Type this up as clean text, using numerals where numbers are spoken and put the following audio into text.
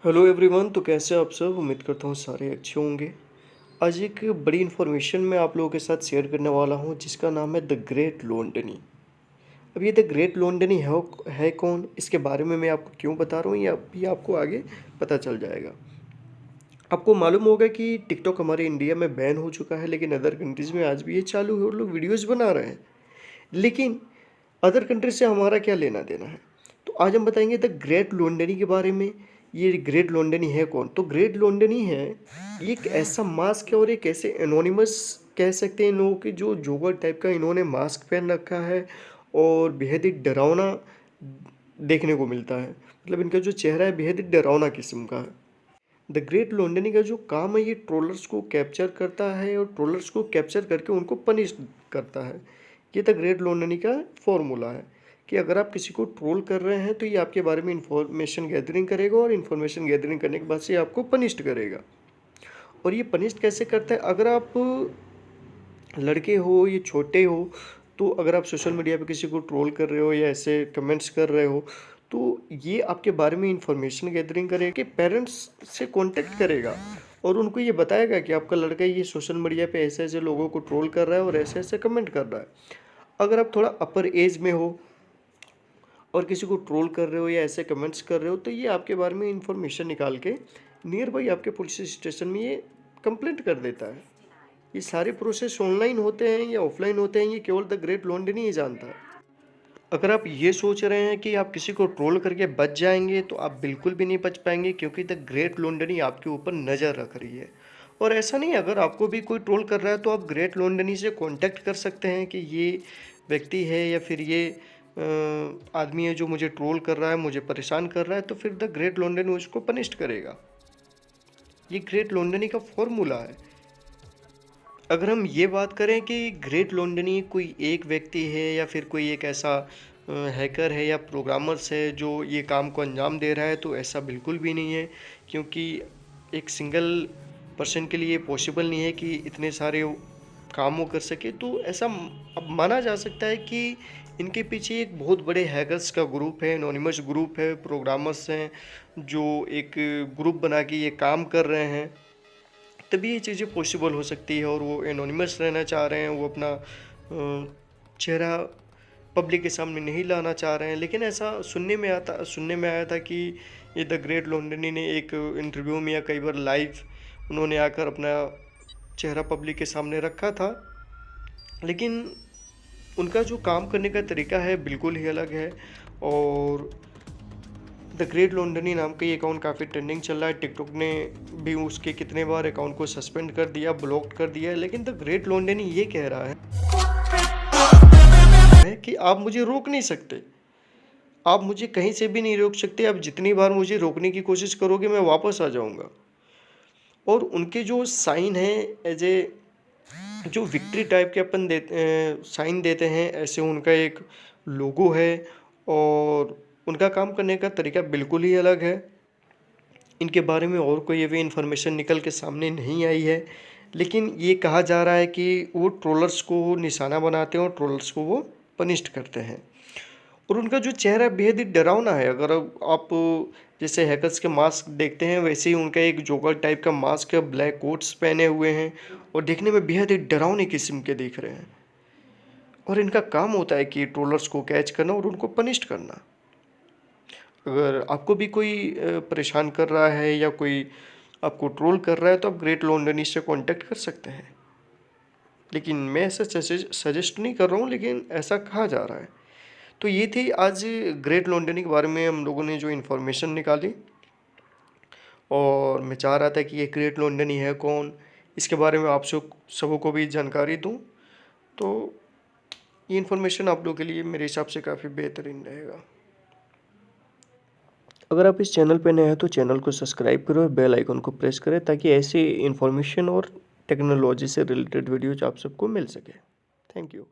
Hello everyone. तो कैसे आप सब? उम्मीद करता हूँ सारे अच्छे होंगे। आज एक बड़ी इन्फॉर्मेशन मैं आप लोगों के साथ शेयर करने वाला हूँ जिसका नाम है द ग्रेट लोंडनी। अब ये द ग्रेट लोंडनी है कौन, इसके बारे में मैं आपको क्यों बता रहा हूँ ये अभी आपको आगे पता चल जाएगा। आपको मालूम होगा कि टिकटॉक हमारे इंडिया में बैन हो चुका है, लेकिन अदर कंट्रीज़ में आज भी ये चालू है और लोग वीडियोज़ बना रहे हैं। लेकिन अदर कंट्री से हमारा क्या लेना देना है? तो आज हम बताएंगे द ग्रेट लोंडनी के बारे में। ये ग्रेट लोंडनी है कौन? तो ग्रेट लोंडनी है ये एक ऐसा मास्क है और एक ऐसे एनोनिमस कह सकते हैं इन लोगों के जो जोकर टाइप का इन्होंने मास्क पहन रखा है और बेहद ही डरावना देखने को मिलता है। मतलब इनका जो चेहरा है बेहद ही डरावना किस्म का है। द ग्रेट लोंडनी का जो काम है ये ट्रोलर्स को कैप्चर करता है और ट्रोलर्स को कैप्चर करके उनको पनिश करता है। ये द ग्रेट लोंडनी का फॉर्मूला है कि अगर आप किसी को ट्रोल कर रहे हैं तो ये आपके बारे में इंफॉर्मेशन गैदरिंग करेगा और इन्फॉर्मेशन गैदरिंग करने के बाद से आपको पनिश्ड करेगा। और ये पनिश्ड कैसे करता है? अगर आप लड़के हो या छोटे हो तो अगर आप सोशल मीडिया पे किसी को ट्रोल कर रहे हो या ऐसे कमेंट्स कर रहे हो तो ये आपके बारे में इंफॉर्मेशन गैदरिंग करेगा कि पेरेंट्स से कांटेक्ट करेगा और उनको ये बताएगा कि आपका लड़का ये सोशल मीडिया पे ऐसे ऐसे लोगों को ट्रोल कर रहा है और ऐसे ऐसे कमेंट कर रहा है। अगर आप थोड़ा अपर एज में हो और किसी को ट्रोल कर रहे हो या ऐसे कमेंट्स कर रहे हो तो ये आपके बारे में इंफॉर्मेशन निकाल के नियर बाई आपके पुलिस स्टेशन में ये कंप्लेंट कर देता है। ये सारे प्रोसेस ऑनलाइन होते हैं या ऑफलाइन होते हैं ये केवल द ग्रेट लोंडनी ही जानता है। अगर आप ये सोच रहे हैं कि आप किसी को ट्रोल करके बच जाएंगे तो आप बिल्कुल भी नहीं बच पाएंगे, क्योंकि द ग्रेट लोंडनी आपके ऊपर नज़र रख रही है। और ऐसा नहीं, अगर आपको भी कोई ट्रोल कर रहा है तो आप ग्रेट लोंडनी से कांटेक्ट कर सकते हैं कि ये व्यक्ति है या फिर ये आदमी है जो मुझे ट्रोल कर रहा है, मुझे परेशान कर रहा है, तो फिर द ग्रेट लोंडनी उसको पनिश्ड करेगा। ये ग्रेट लोंडनी का फॉर्मूला है। अगर हम ये बात करें कि ग्रेट लोंडनी कोई एक व्यक्ति है या फिर कोई एक ऐसा हैकर है या प्रोग्रामर्स है जो ये काम को अंजाम दे रहा है, तो ऐसा बिल्कुल भी नहीं है, क्योंकि एक सिंगल पर्सन के लिए पॉसिबल नहीं है कि इतने सारे काम वो कर सके। तो ऐसा अब माना जा सकता है कि इनके पीछे एक बहुत बड़े हैकर्स का ग्रुप है, एनोनिमस ग्रुप है, प्रोग्रामर्स हैं जो एक ग्रुप बना के ये काम कर रहे हैं, तभी ये चीज़ें पॉसिबल हो सकती है। और वो एनोनिमस रहना चाह रहे हैं, वो अपना चेहरा पब्लिक के सामने नहीं लाना चाह रहे हैं। लेकिन ऐसा सुनने में आया था कि ये द ग्रेट लोंडनी ने एक इंटरव्यू में या कई बार लाइव उन्होंने आकर अपना चेहरा पब्लिक के सामने रखा था, लेकिन उनका जो काम करने का तरीका है बिल्कुल ही अलग है। और द ग्रेट लोंडनी नाम का ये अकाउंट काफ़ी ट्रेंडिंग चल रहा है। टिकटॉक ने भी उसके कितने बार अकाउंट को सस्पेंड कर दिया, ब्लॉक कर दिया है। लेकिन द ग्रेट लोंडनी ये कह रहा है कि आप मुझे रोक नहीं सकते, आप मुझे कहीं से भी नहीं रोक सकते, आप जितनी बार मुझे रोकने की कोशिश करोगे मैं वापस आ जाऊंगा। और उनके जो साइन है एज ए जो विक्ट्री टाइप के अपन साइन देते हैं, ऐसे उनका एक लोगो है और उनका काम करने का तरीका बिल्कुल ही अलग है। इनके बारे में और कोई भी इन्फॉर्मेशन निकल के सामने नहीं आई है, लेकिन ये कहा जा रहा है कि वो ट्रोलर्स को निशाना बनाते हैं और ट्रोलर्स को वो पनिश्ड करते हैं। और उनका जो चेहरा बेहद ही डरावना है। अगर आप जैसे हैकर्स के मास्क देखते हैं वैसे ही उनका एक जोकर टाइप का मास्क है, ब्लैक कोट्स पहने हुए हैं और देखने में बेहद ही डरावनी किस्म के दिख रहे हैं। और इनका काम होता है कि ट्रोलर्स को कैच करना और उनको पनिश्ड करना। अगर आपको भी कोई परेशान कर रहा है या कोई आपको ट्रोल कर रहा है तो आप ग्रेट लोंडनी से कांटेक्ट कर सकते हैं। लेकिन मैं ऐसा सजेस्ट नहीं कर रहा हूँ, लेकिन ऐसा कहा जा रहा है। तो ये थी आज ग्रेट लोंडनी के बारे में हम लोगों ने जो इन्फॉर्मेशन निकाली। और मैं चाह रहा था कि ये ग्रेट लोंडनी है कौन, इसके बारे में आप सबों को भी जानकारी दूँ। तो ये इन्फॉर्मेशन आप लोगों के लिए मेरे हिसाब से काफ़ी बेहतरीन रहेगा। अगर आप इस चैनल पर नए हैं तो चैनल को सब्सक्राइब करो और बेल आइकन को प्रेस करें ताकि ऐसी इन्फॉर्मेशन और टेक्नोलॉजी से रिलेटेड वीडियोज आप सबको मिल सके। Thank you.